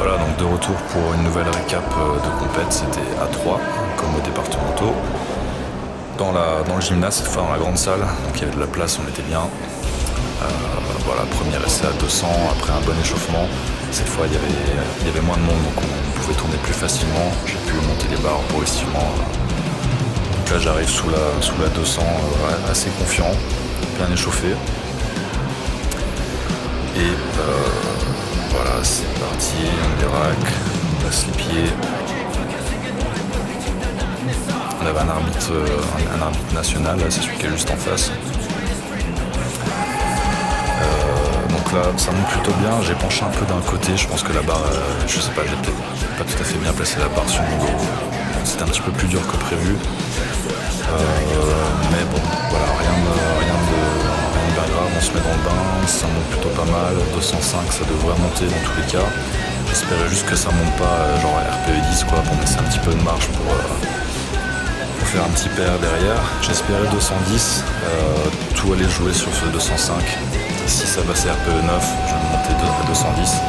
Voilà, donc de retour pour une nouvelle récap de compète, c'était à 3, comme aux départementaux. Dans le gymnase, cette fois dans la grande salle, donc il y avait de la place, on était bien. Voilà, premier essai à 200, après un bon échauffement. Cette fois, il y avait moins de monde, donc on pouvait tourner plus facilement. J'ai pu monter les barres progressivement. Donc là, j'arrive sous la 200, assez confiant, bien échauffé. Et voilà, c'est parti, on déraque, on passe les pieds. On avait un arbitre national, là, c'est celui qui est juste en face. Donc là, ça monte plutôt bien. J'ai penché un peu d'un côté. Je pense que la barre, je sais pas, j'ai peut-être pas tout à fait bien placé la barre sur mon dos. C'était un petit peu plus dur que prévu. Mais bon, voilà, rien de bien grave. On se met dans le bain, ça monte plutôt pas mal. 205, ça devrait monter dans tous les cas. J'espérais juste que ça monte pas genre RPE 10 quoi, pour me laisser un petit peu de marge pour faire un petit PR derrière. J'espérais 210, tout allait jouer sur ce 205. Si ça passait RPE 9, je montais à 210.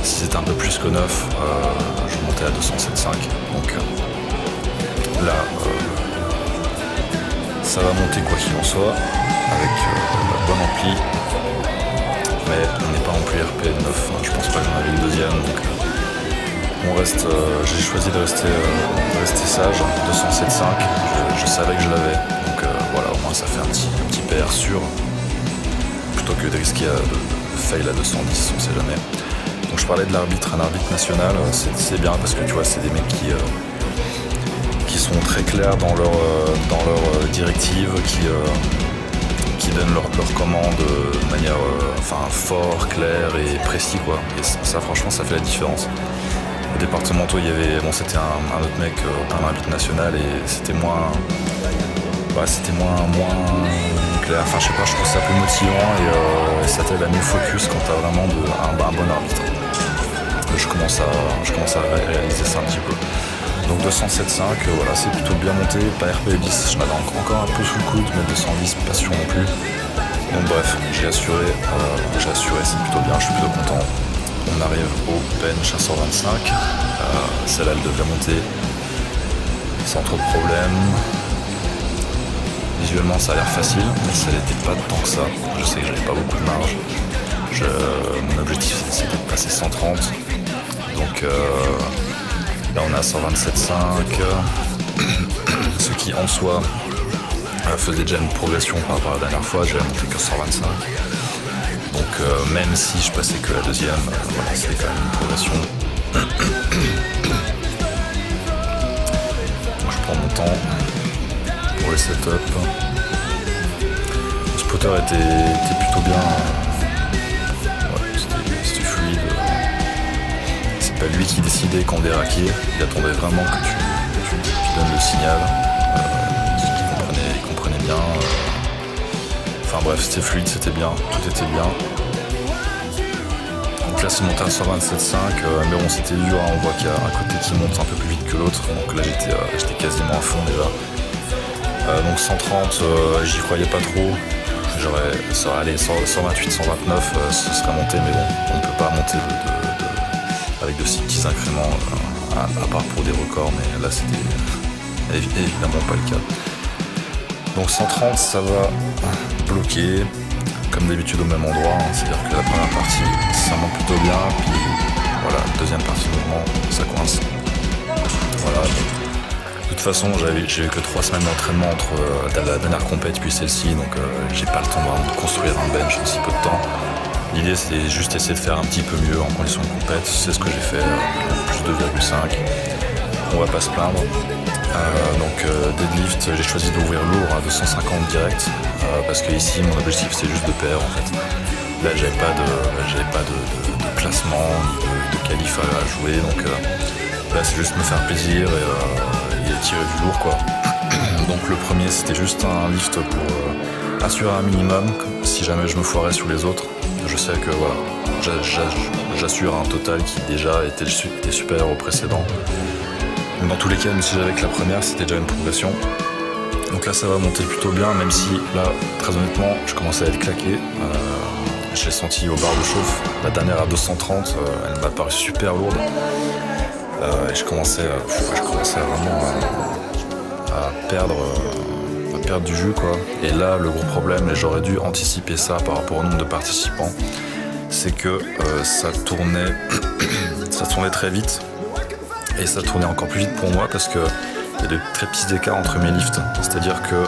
Si c'était un peu plus que 9, je montais à 207,5. Donc là, ça va monter quoi qu'il en soit, avec la bonne ampli. Mais on n'est pas non plus RPE 9, je pense pas que j'en avais une deuxième. Donc on reste, j'ai choisi de rester sage, 207,5. Je savais que je l'avais. Donc voilà, au moins ça fait un petit PR sûr. Plutôt que de risquer de fail à 210, on sait jamais. Donc je parlais de l'arbitre, un arbitre national, c'est bien parce que tu vois, c'est des mecs qui sont très clairs dans leur directive, qui donnent leurs commandes de manière fort, claire et précis quoi. Et ça franchement ça fait la différence. Au départementaux, il y avait, c'était un autre mec, un arbitre national et c'était moins clair. Enfin, je sais pas, je trouve ça plus motivant et ça t'aide à mieux focus quand t'as vraiment un bon arbitre. Je commence à réaliser ça un petit peu. Donc 207,5, voilà, c'est plutôt bien monté. Pas RPE 10, je m'avais encore un peu sous le coude, mais 210, pas sûr non plus. Donc bref, j'ai assuré, c'est plutôt bien, je suis plutôt content. On arrive au bench à 125. Celle-là, elle devrait monter sans trop de problèmes. Visuellement ça a l'air facile, mais ça n'était pas tant que ça. Je sais que j'avais pas beaucoup de marge. Mon objectif c'était de passer 130. Donc là on est à 127,5. Ce qui en soi faisait déjà une progression par rapport à la dernière fois. J'avais monté que 125. Donc même si je passais que la deuxième, voilà, c'était quand même une progression. Donc je prends mon temps pour le setup. Le spotter était plutôt bien. C'était fluide. C'est pas lui qui décidait quand déraquer. Il attendait vraiment que tu donnes le signal. Il comprenait bien. Enfin bref, c'était fluide, c'était bien. Tout était bien. Donc là c'est monté à 127,5, mais bon c'était dur, hein. On voit qu'il y a un côté qui monte un peu plus vite que l'autre. Donc là j'étais quasiment à fond déjà. Donc 130, j'y croyais pas trop. Ça aurait allé 128, 129, ce serait monté, mais bon, on ne peut pas monter avec de si petits incréments, à part pour des records, mais là c'était évidemment pas le cas. Donc 130, ça va bloquer, comme d'habitude au même endroit, hein. C'est-à-dire que la première partie, ça monte plutôt bien, puis voilà, deuxième partie du mouvement, ça coince. Voilà. De toute façon, j'ai eu que 3 semaines d'entraînement entre la dernière compète puis celle-ci, donc j'ai pas le temps de construire un bench en si peu de temps. L'idée c'était juste essayer de faire un petit peu mieux en conditions de compète, c'est ce que j'ai fait, plus 2,5. On va pas se plaindre. Deadlift, j'ai choisi d'ouvrir lourd à 250 direct, parce que ici mon objectif c'est juste de PR en fait. Là j'avais pas de classement, ni de qualif à jouer, donc là c'est juste me faire plaisir et tirer du lourd quoi. Donc le premier c'était juste un lift pour assurer un minimum, si jamais je me foirais sur les autres. Je sais que voilà, j'assure un total qui déjà était supérieur au précédent. Donc dans tous les cas, même si j'avais que la première, c'était déjà une progression. Donc là ça va monter plutôt bien, même si là très honnêtement je commençais à être claqué. je l'ai senti au bar de chauffe. La dernière à 230, elle m'a paru super lourde. Et je commençais vraiment à perdre du jus, quoi. Et là, le gros problème, et j'aurais dû anticiper ça par rapport au nombre de participants, c'est que ça tournait très vite. Et ça tournait encore plus vite pour moi parce qu'il y a de très petits écarts entre mes lifts. C'est-à-dire que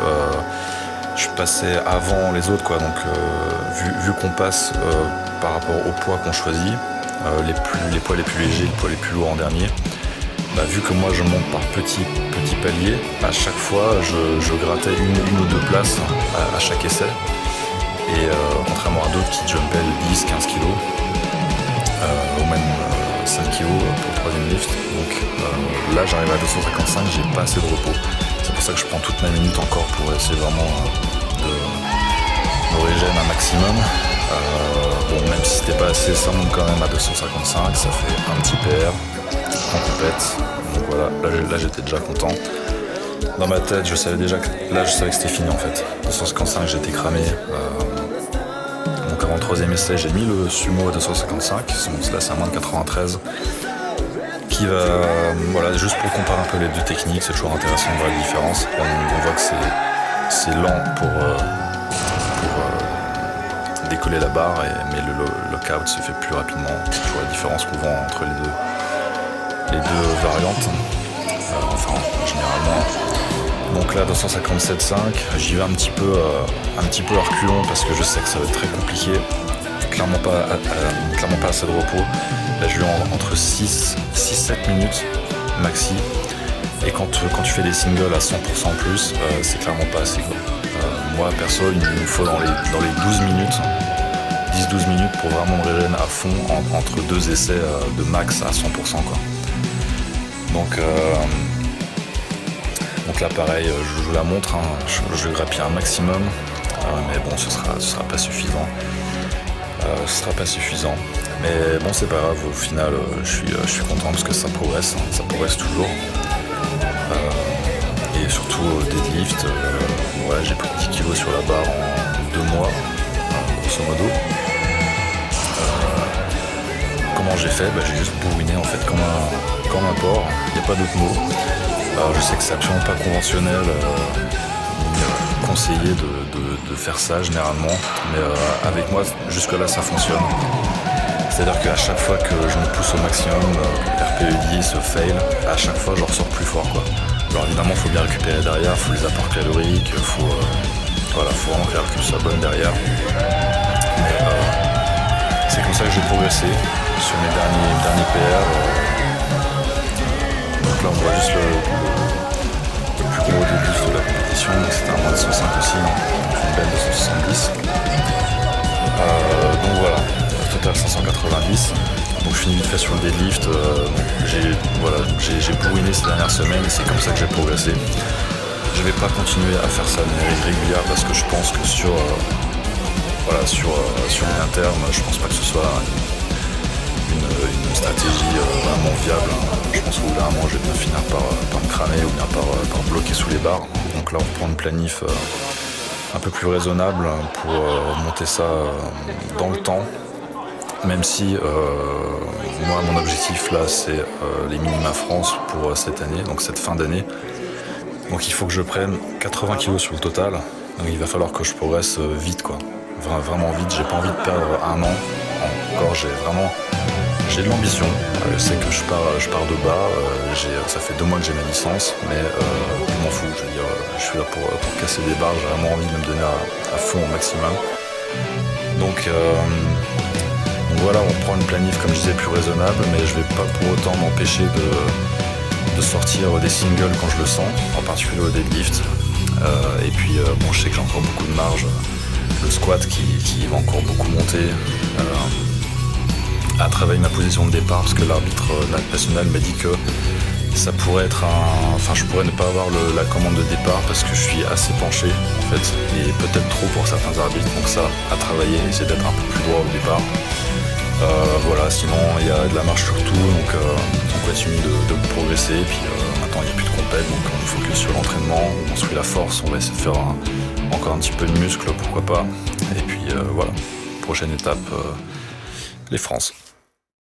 je passais avant les autres, quoi. Donc vu qu'on passe par rapport au poids qu'on choisit, les poids les plus légers, les poids les plus lourds en dernier, vu que moi je monte par petits paliers, à chaque fois je grattais une ou deux places à chaque essai. Et contrairement à d'autres qui jumpaient de 10-15 kg, ou même 5 kg pour le troisième lift. Donc là j'arrive à 255, j'ai pas assez de repos. C'est pour ça que je prends toute ma minute encore pour essayer vraiment de régénérer un maximum. Même si c'était pas assez, ça monte quand même à 255, ça fait un petit PR en compète. Donc voilà, là j'étais déjà content. Dans ma tête, je savais que c'était fini en fait. 255, j'étais cramé. Donc avant le troisième essai, j'ai mis le sumo à 255, là c'est à moins de 93. Qui va, juste pour comparer un peu les deux techniques, c'est toujours intéressant de voir la différence. On voit que c'est lent pour décoller la barre, mais le lockout se fait plus rapidement. C'est toujours la différence qu'on voit entre les deux variantes. Généralement. Donc là, 257,5, j'y vais un petit peu à reculons parce que je sais que ça va être très compliqué. Clairement pas assez de repos. Là, je vais entre 6-7 minutes maxi. Et quand tu fais des singles à 100% en plus, c'est clairement pas assez, quoi. Moi, perso, il me faut dans les 12 minutes, 10-12 minutes pour vraiment me régénérer à fond entre deux essais de max à 100%, quoi. Donc là, pareil, je vous la montre, hein. Je vais grappiller un maximum, mais bon, ce sera pas suffisant. Mais bon, c'est pas grave, au final, je suis content parce que ça progresse toujours. Et surtout, deadlift, j'ai pris 10 kilos sur la barre en 2 mois, grosso modo. Comment j'ai fait ? J'ai juste bourriné en fait comme un porc, il n'y a pas d'autre mot. Je sais que c'est absolument pas conventionnel ni conseillé de faire ça généralement, mais avec moi jusque là ça fonctionne. C'est-à-dire qu'à chaque fois que je me pousse au maximum, RPE 10, fail, à chaque fois j'en ressors plus fort, quoi. Alors évidemment faut bien récupérer derrière, faut les apports caloriques, faut vraiment que la récup soit bonne derrière. Mais c'est comme ça que j'ai progressé sur mes derniers PR. Donc là on voit juste le plus gros deadlift de la compétition, donc c'était un moins de 105 aussi, une belle de 170. Donc voilà, total 590. Donc je finis vite fait sur le deadlift. J'ai bourriné ces dernières semaines et c'est comme ça que j'ai progressé. Je vais pas continuer à faire ça de manière régulière parce que je pense que sur le long terme, je pense pas que ce soit une stratégie vraiment viable. Je pense qu'au bout d'un moment, je vais bien finir par me cramer ou bien par bloquer sous les barres. Donc là, on reprend une planif un peu plus raisonnable pour monter ça dans le temps. Même si moi, mon objectif là, c'est les minima France pour cette année, donc cette fin d'année. Donc il faut que je prenne 80 kg sur le total. Donc il va falloir que je progresse vite, quoi. Vraiment vite. J'ai pas envie de perdre un an encore. J'ai de l'ambition. Je sais que je pars de bas. Ça fait 2 mois que j'ai ma licence, mais je m'en fous. Je veux dire, je suis là pour casser des barres. J'ai vraiment envie de me donner à fond au maximum. Donc voilà, on prend une planif, comme je disais, plus raisonnable, mais je vais pas pour autant m'empêcher de sortir des singles quand je le sens, en particulier au deadlift. Et puis je sais que j'ai encore beaucoup de marge. Le squat qui va encore beaucoup monter. À travailler ma position de départ, parce que l'arbitre national m'a dit que ça pourrait être je pourrais ne pas avoir la commande de départ parce que je suis assez penché en fait, et peut-être trop pour certains arbitres, donc ça à travailler, essayer d'être un peu plus droit au départ. Sinon il y a de la marche sur tout, donc on continue de progresser, et puis maintenant il n'y a plus de compète, donc on focus sur l'entraînement, on construit la force, on va essayer de faire encore un petit peu de muscle, pourquoi pas, et puis voilà. prochaine étape, les France.